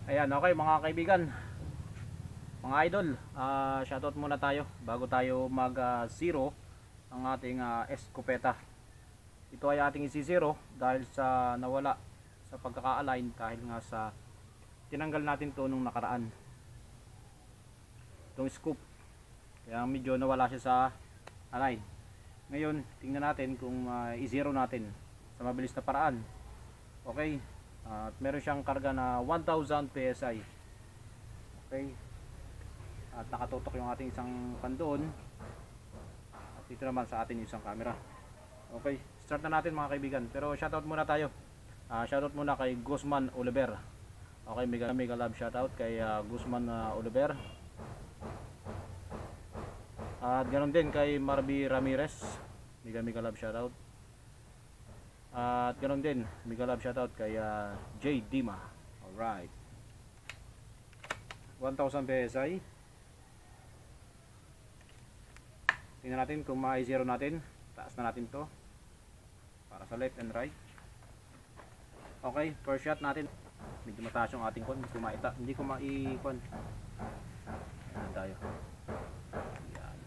Ayan, okay mga kaibigan, mga idol, shoutout muna tayo bago tayo mag zero ang ating escopeta. Ito ay ating isi-zero dahil sa nawala sa pagkaka-align dahil nga sa tinanggal natin to nung nakaraan. Itong scoop, kaya medyo nawala siya sa align. Ngayon, tingnan natin kung i-zero natin sa mabilis na paraan. Okay, at meron siyang karga na 1000 PSI. Okay, at nakatutok yung ating isang pan doon, at dito naman sa atin yung isang camera. Okay, start na natin mga kaibigan, pero shoutout muna tayo. Shoutout muna kay Guzman Oliver. Okay, mega love shoutout kay Guzman Oliver. At ganoon din kay Marby Ramirez, mega love shoutout. At ganoon din, mega love shoutout kay J Dima. Alright, 1000 PSI. Tingnan natin kung ma-zero natin. Taas na natin to para sa left and right. Okay, first shot natin. Medyo mataas yung ating kon, hindi ko mai-kon. Ayan tayo. Ayan.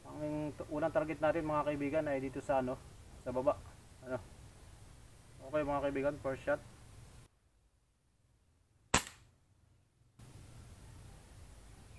Ang unang target natin mga kaibigan ay dito sa sa baba. Okay mga kaibigan, first shot.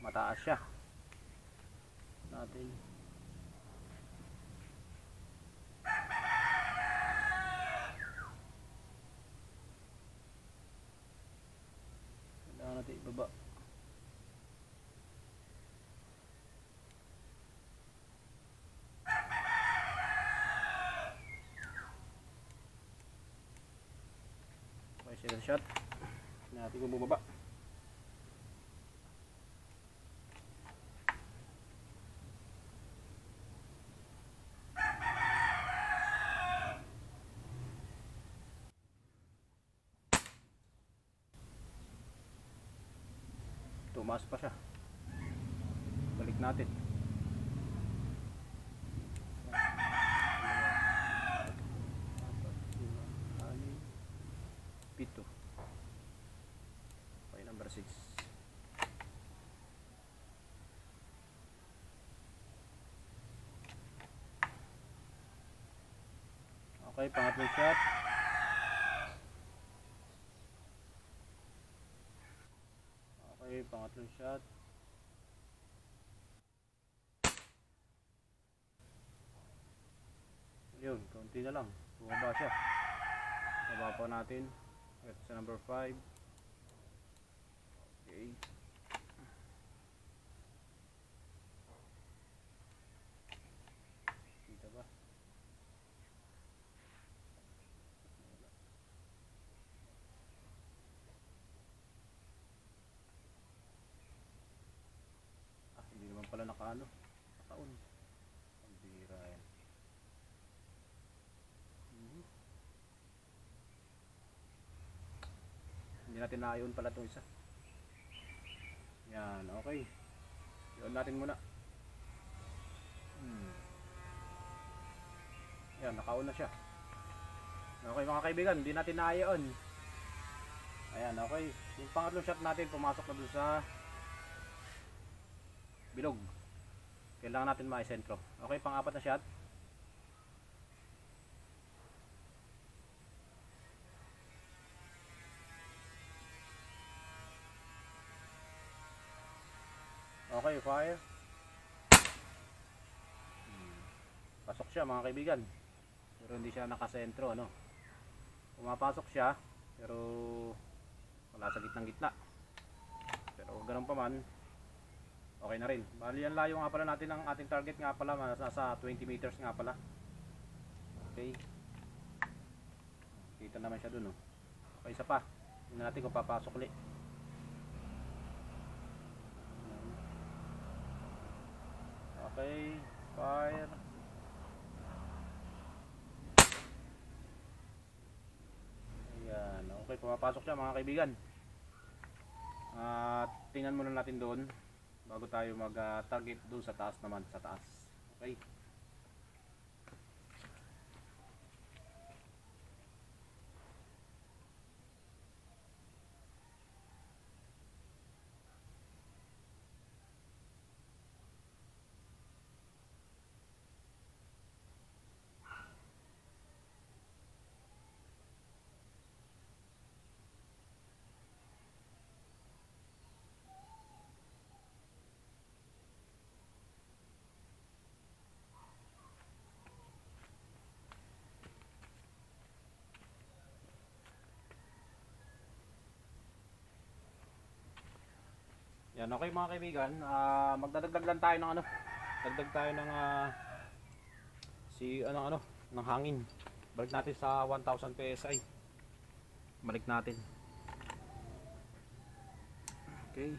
Mataas siya natin. Kailangan natin ibaba. Okay, second shot natin kung bubaba. Tumaas pa siya. Balik natin. Pito. Okay, number 6. Okay, pangatlong shot. Okay, pangatlong shot. Yun, konti na lang. Bumaba siya. Baba pa natin. Ito sa number 5. Okay. Kita ba? Hindi naman pala nakaano. Nakaon. Ang bira yan. Hindi natin naayon pala itong isa. Yan, okay. Iyon natin muna. Yan, nakaon na siya. Okay mga kaibigan, hindi natin naayon. Ayan, okay. Yung pangatlong shot natin pumasok na dun sa bilog. Kailangan natin ma-sentro. Okay, pang-apat na shot. Okay, fire. Pasok siya mga kaibigan. Pero hindi siya nakasentro, Pumapasok siya, pero wala sa gitna. Pero ganun pa man, okay na rin. Bali yan layo nga pala natin ang ating target nga pala, nasa 20 meters nga pala. Okay. Kita naman siya dun, Okay, isa pa. Tingnan natin kung papasok ulit. Okay, fire. Ayan, okay, pumapasok siya mga kaibigan. Tingnan muna natin doon bago tayo mag target doon sa taas naman, sa taas. Okay. Yan, okay mga kaibigan, magdadagdag lang tayo ng ano, dagdag tayo ng ng hangin. Balik natin sa 1000 PSI. Balik natin. Okay.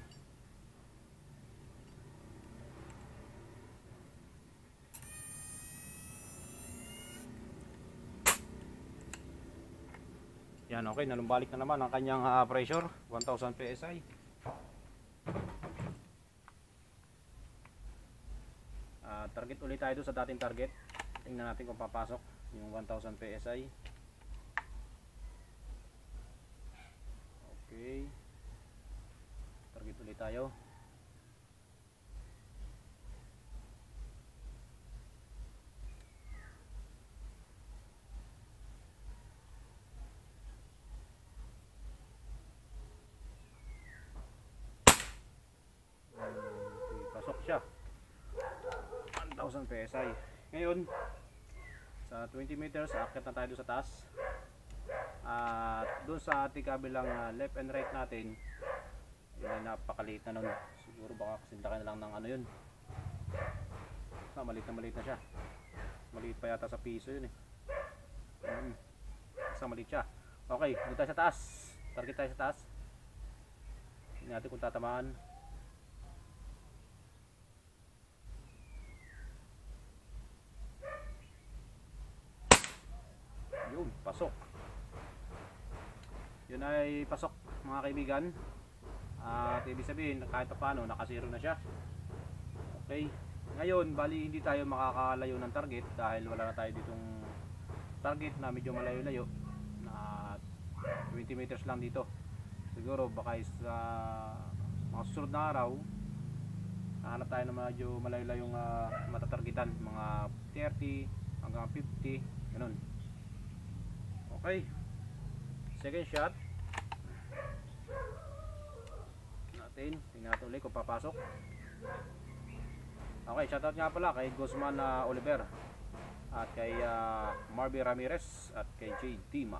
Yan, okay, nalumbalik na naman ang kanyang pressure, 1000 PSI. Target ulit tayo doon sa dating target. Tingnan natin kung papasok yung 1000 PSI. Okay. Target ulit tayo. Pasok siya. 1000 PSI. Ngayon, sa 20 meters, aakyat na tayo sa taas. At doon sa ating kabilang left and right natin, yun ay napakaliit na nun. Siguro baka kasindakan na lang ng ano yun. Maliit na siya. Maliit pa yata sa piso yun eh. Basta maliit siya. Okay, doon tayo sa taas. Target tayo sa taas. Hindi natin kung tatamaan. Yun, pasok. Yun ay pasok mga kaibigan. At ibig sabihin kahit paano nakasiro na siya. Okay. Ngayon bali hindi tayo makakalayo ng target dahil wala na tayo ditong target na medyo malayo-layo na 20 meters lang dito. Siguro baka sa mga susunod na araw hahanap tayo ng medyo malayo-layong matatargetan, mga 30 hanggang 50 ganun. Okay, second shot natin, tingnan natin ulit kung papasok. Okay, shoutout nga pala kay Guzman Oliver at kay Marby Ramirez at kay J. Dima.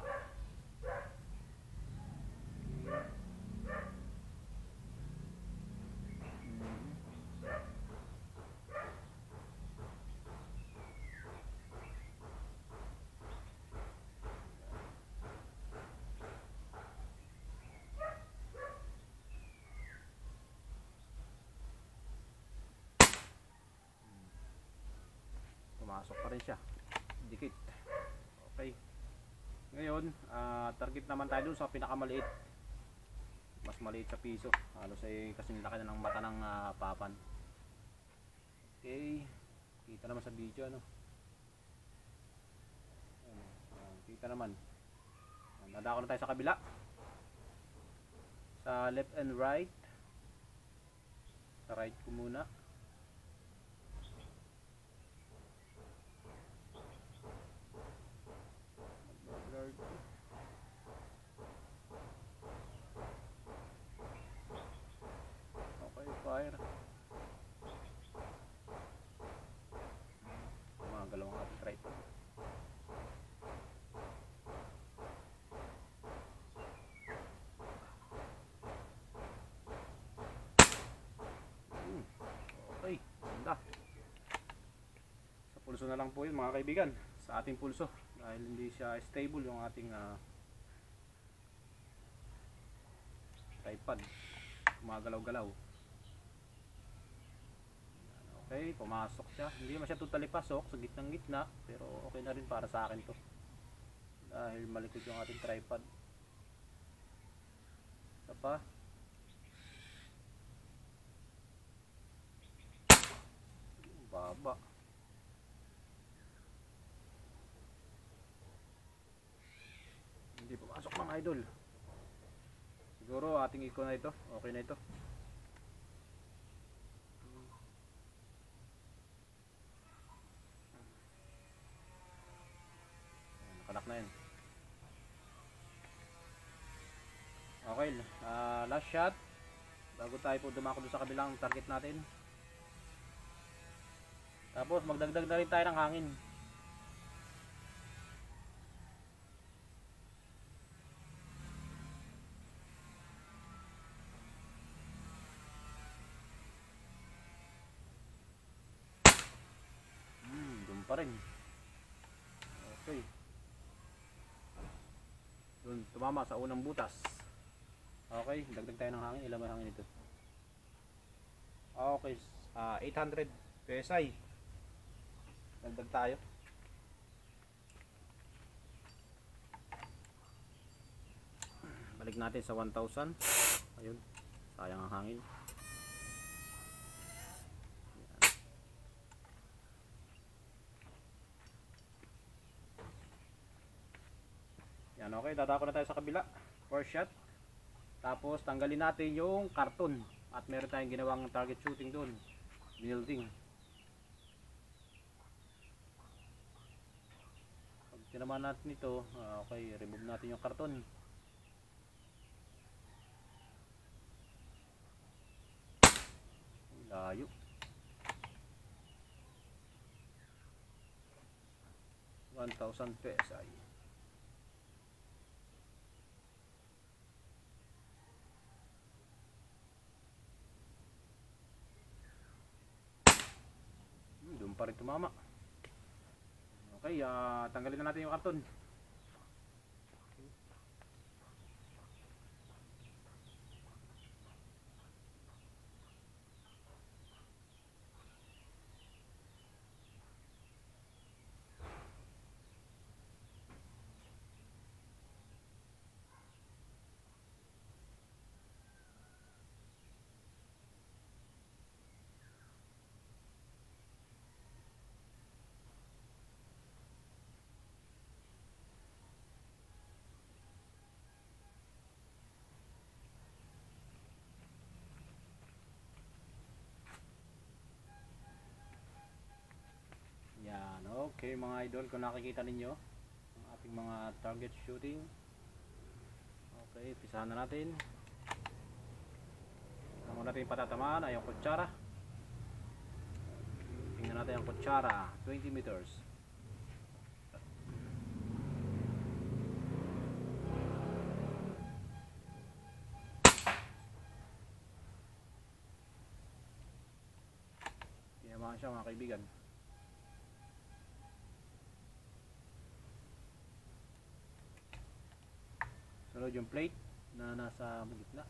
Pumasok pa rin siya, dikit. Okay, ngayon target naman tayo dun sa pinakamaliit, mas maliit sa piso, halos ay kasing laki na ng mata ng papan. Okay, kita naman sa video ano. Kita naman, nadako na tayo sa kabila, sa left and right. Sa right ko muna. Okay, fire. Gumagalaw ang ating tripod. Okay, ganda. Sa pulso na lang po yun mga kaibigan, sa ating pulso, dahil hindi siya stable yung ating tripod, gumagalaw-galaw. Okay, pumasok siya. Hindi naman siya totally pasok, sa gitnang-gitna, pero okay na rin para sa akin to dahil malikot yung ating tripod. Isa pa. Baba. Hindi pumasok mga idol. Siguro ating iko na ito. Okay na ito. Nakanak na yan. Okay, last shot bago tayo po dumako doon sa kabilang target natin. Tapos magdagdag na rin tayo ng hangin. Okay. Yun, tumama sa unang butas. Okay, dagdag tayo ng hangin. Ilan ba hangin ito? Okay, 800 PSI. Dagdag tayo. Balik natin sa 1,000. Ayun, sayang ang hangin. Yan, okay, dadako na tayo sa kabila. First shot. Tapos tanggalin natin yung karton. At meron tayong ginawang target shooting doon. Building. Pag tinamaan natin ito, okay, remove natin yung karton. Layo. 1,000 PSI. Doon pa rin tumama. Okay, tanggalin na natin yung karton. Yan, okay mga idol, kung nakikita ninyo ang ating mga target shooting. Okay, pisahan na natin. Ang natin yung patatamaan ay yung kutsara. Tingnan natin ang kutsara, 20 meters. Tinamaan siya mga kaibigan. Sunod yung plate na nasa gitna.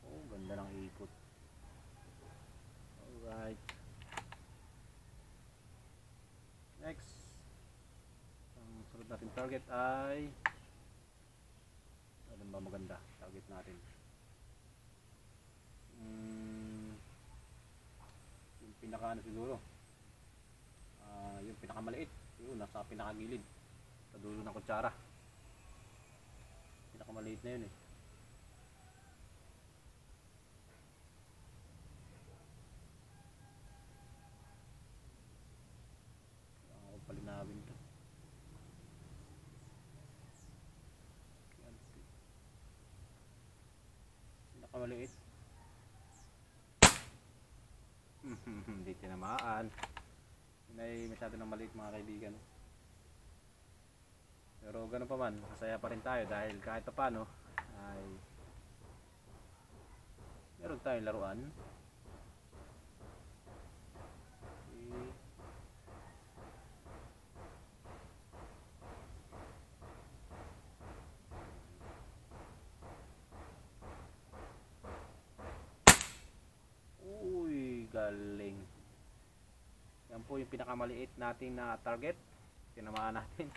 Oh, ganda ng ikot. Alright. Next. Ang sunod natin target ay ano ba maganda? Target natin. Yung pinaka ano siguro. Yung pinakamaliit, yun nasa pinakagilid sa dulo ng kutsara. Pinakamaliit na yun eh. Kailangan ko palinawin ito. Pinakamaliit. Hindi tinamaan. Ay masyado nang maliit mga kaibigan. Pero ganoon pa man, masaya pa rin tayo dahil kahit pa paano ay meron tayong laruan. Uy, galing. Yan po yung pinakamaliit natin na target. Tinamaan natin.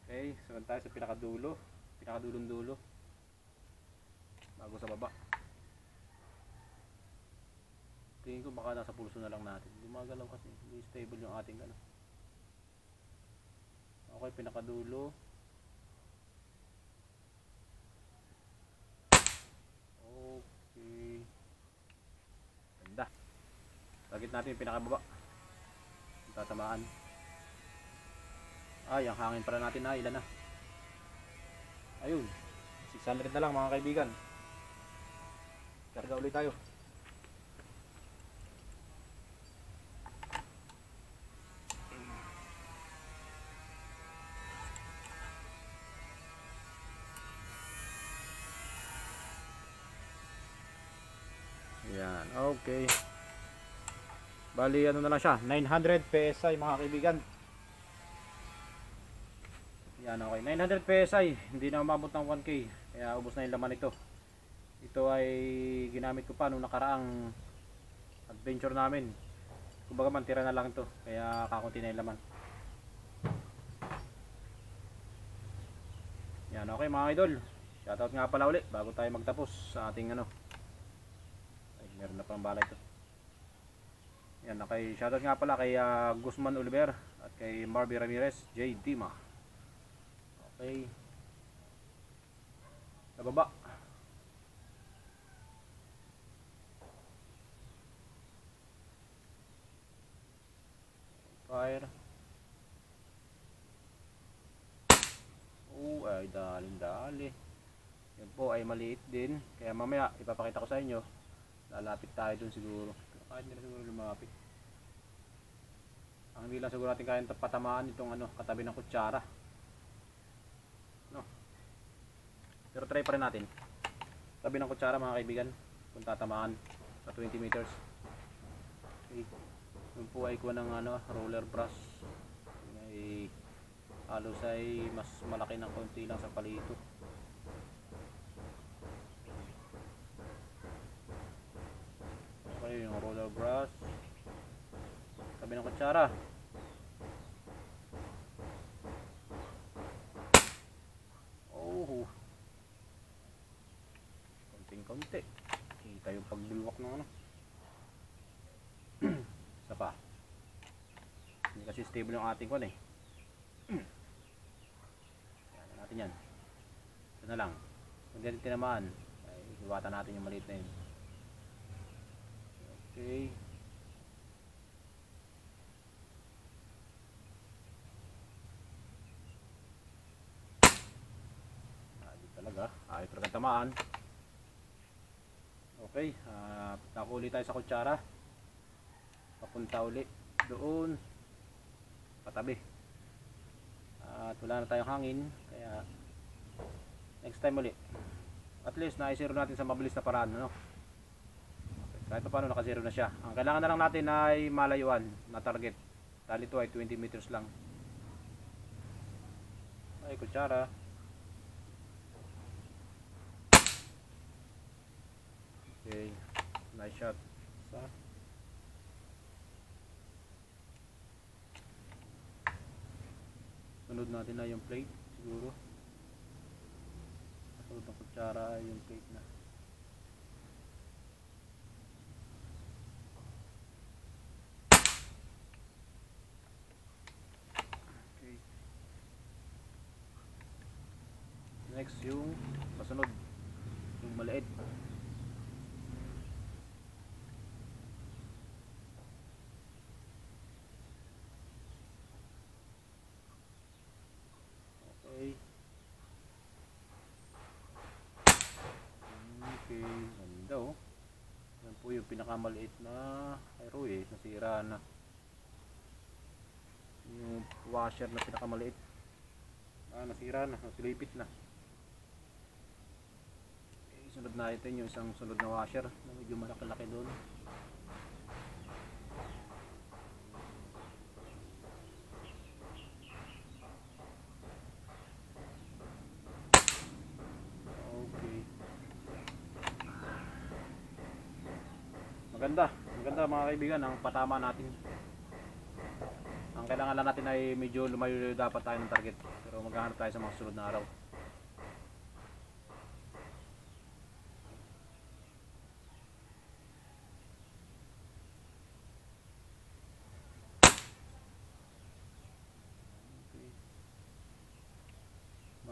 Okay, sunod tayo sa pinakadulo. Pinakadulong dulo. Bago sa baba. Tingin ko baka nasa pulso na lang natin. Gumagalaw kasi. Hindi stable yung ating ano. Okay, pinakadulo. Okay. Ganda. Target natin yung pinakababa. Tatamaan. Ay, ang hangin para natin na ilan na. Ayun. 600 na lang mga kaibigan. Karga ulit tayo. Yan, okay. Bali ano na lang siya, 900 PSI mga kaibigan. Yan, okay, 900 PSI, hindi na umabot ng 1K, kaya ubos na yung laman nito. Ito ay ginamit ko pa nung nakaraang adventure namin. Kumbaga mantira na lang ito, kaya kakunti na yung laman. Yan, okay mga idol. Shoutout nga pala ulit bago tayo magtapos sa ating ano. Ay, meron na pang bala ito. Yan, okay. Shoutout nga pala kay Guzman Oliver at kay Marby Ramirez, J. Dima. Okay. Sa baba. Fire. Oh, ay daling-dali. Yan po ay maliit din. Kaya mamaya ipapakita ko sa inyo. Lalapit tayo dun siguro. Pero kahit hindi na siguro lumapit. Ang hindi lang siguro natin kaya patamaan itong ano, katabi ng kutsara. No. Pero try pa rin natin. Tabi ng kutsara mga kaibigan. Kung tatamaan sa 20 meters. Okay. Yung po ay kuha ng ano, roller brush. Ay halos ay mas malaki ng konti lang sa palito. Okay, yung roller brush. Tabi ng kutsara. Oh. Konting-konti. Kita yung pagbulwak ng ano. Isa pa. Hindi kasi stable yung ating kon eh. Yan natin yan. Ito na lang. Kung hindi natin tinamaan, ay hiwatan natin yung maliit na yun. Okay. Ayun talaga. Ayun talaga tamaan. Okay. Naku ulit tayo sa kutsara. Papunta ulit doon. Patabi. At wala na tayong hangin. Kaya next time ulit. At least na-zero natin sa mabilis na paraan. Ano? Kahit paano naka-zero na siya. Ang kailangan na lang natin ay malayuan na target. Dahil ito ay 20 meters lang. Ay, kutsara. Okay. Nice shot. Sunod natin na yung plate. Siguro. Sunod ng kutsara ay yung plate na. Next yung kasunod, yung maliit. Okay. Okay, ganda oh. Yan po yung pinakamaliit na arrow eh, nasira na. Yung washer na pinakamaliit. Nasira na, nasilipit na. Sunod natin yung isang sunod na washer na medyo malaki-laki doon. Okay. Maganda mga kaibigan ang patama natin. Ang kailangan lang natin ay medyo lumayo dapat tayo ng target. Pero maghahanap tayo sa mga sunod na araw.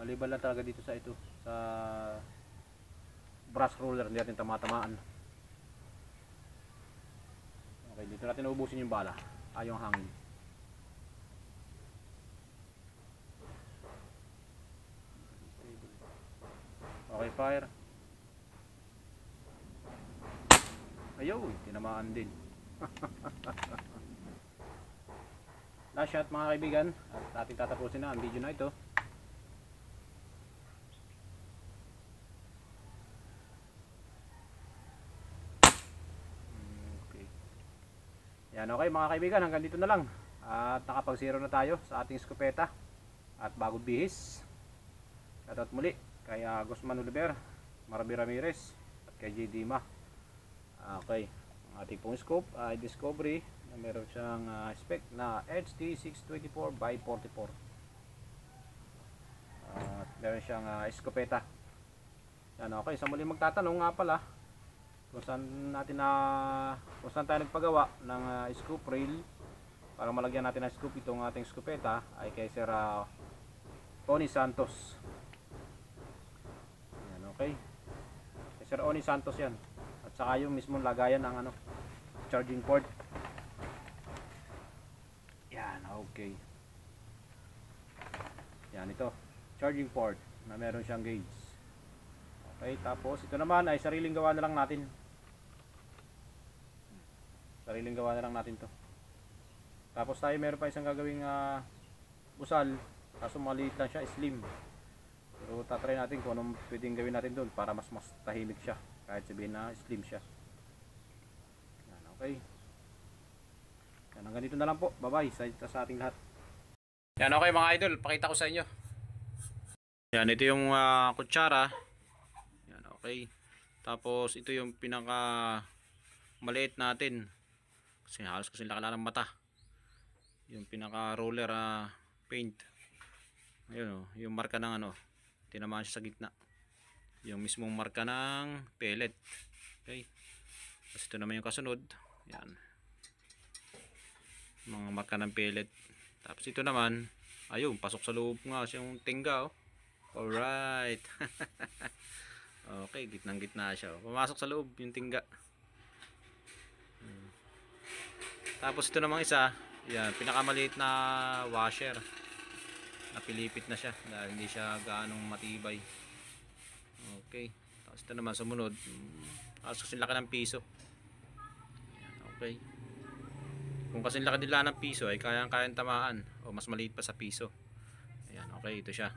Maliban lang talaga dito sa ito, sa brush roller, hindi natin tamatamaan. Okay, dito natin naubusin yung bala, yung hangin. Okay, fire. Ayun, tinamaan din. Last shot mga kaibigan, at ating tatapusin na ang video na ito. Yan, okay mga kaibigan, hanggang dito na lang. At nakapag zero na tayo sa ating skopeta at bagong bihis. Shoutout muli kay Guzman Oliver, Marabi Ramirez at kay J. Dima. Okay, ang ating pong scope ay Discovery na meron siyang spec na HD624 by 44. At meron siyang skopeta. Yan, okay, sa muli magtatanong nga pala kung saan tayo nagpagawa ng scoop rail para malagyan natin ng scoop itong ating skopeta ay kay Sir Oni Santos. Yan, okay, kay Sir Oni Santos yan, at saka yung mismong lagayan ng charging port. Yan, okay, yan, ito charging port na meron siyang gauge. Okay, tapos ito naman ay sariling gawa na lang natin. Sariling gawa na lang natin to. Tapos tayo meron pa isang gagawing busal, kaso maliit lang siya, slim. Pero tatry natin kung anong pwedeng gawin natin doon para mas tahimik siya, kahit sabihin na slim siya. Yan, okay. Yan, hanggang dito na lang po. Bye bye sa ating lahat. Yan, okay mga idol, pakita ko sa inyo. Yan, ito yung kutsara. Yan, okay. Tapos ito yung pinaka maliit natin. Kasi halos kasi laki lang ng mata. Yung pinaka roller paint. Ayun, yung marka ng tinamaan siya sa gitna. Yung mismong marka ng pellet. Okay. Tapos ito naman yung kasunod. Yan. Mga marka ng pellet. Tapos ito naman, ayun, pasok sa loob nga yung tingga, oh. Alright. Okay, gitnang-gitna siya, oh. Pumasok sa loob yung tingga. Tapos ito namang isa, yan, pinakamaliit na washer. Napilipit na siya dahil hindi siya gaanong matibay. Okay. Tapos ito naman sumunod, tapos kasing laki ng piso. Yan, okay. Kung kasing laki nila ng piso ay kayang-kayang tamaan o mas maliit pa sa piso. Ayan, okay, ito siya.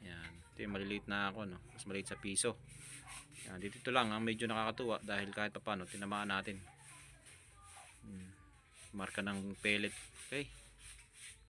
Ayan, ito yung maliliit na mas maliit sa piso. Ayan, dito lang ang medyo nakakatuwa dahil kahit pa paano tinamaan natin. Marka ng pellet. Okay.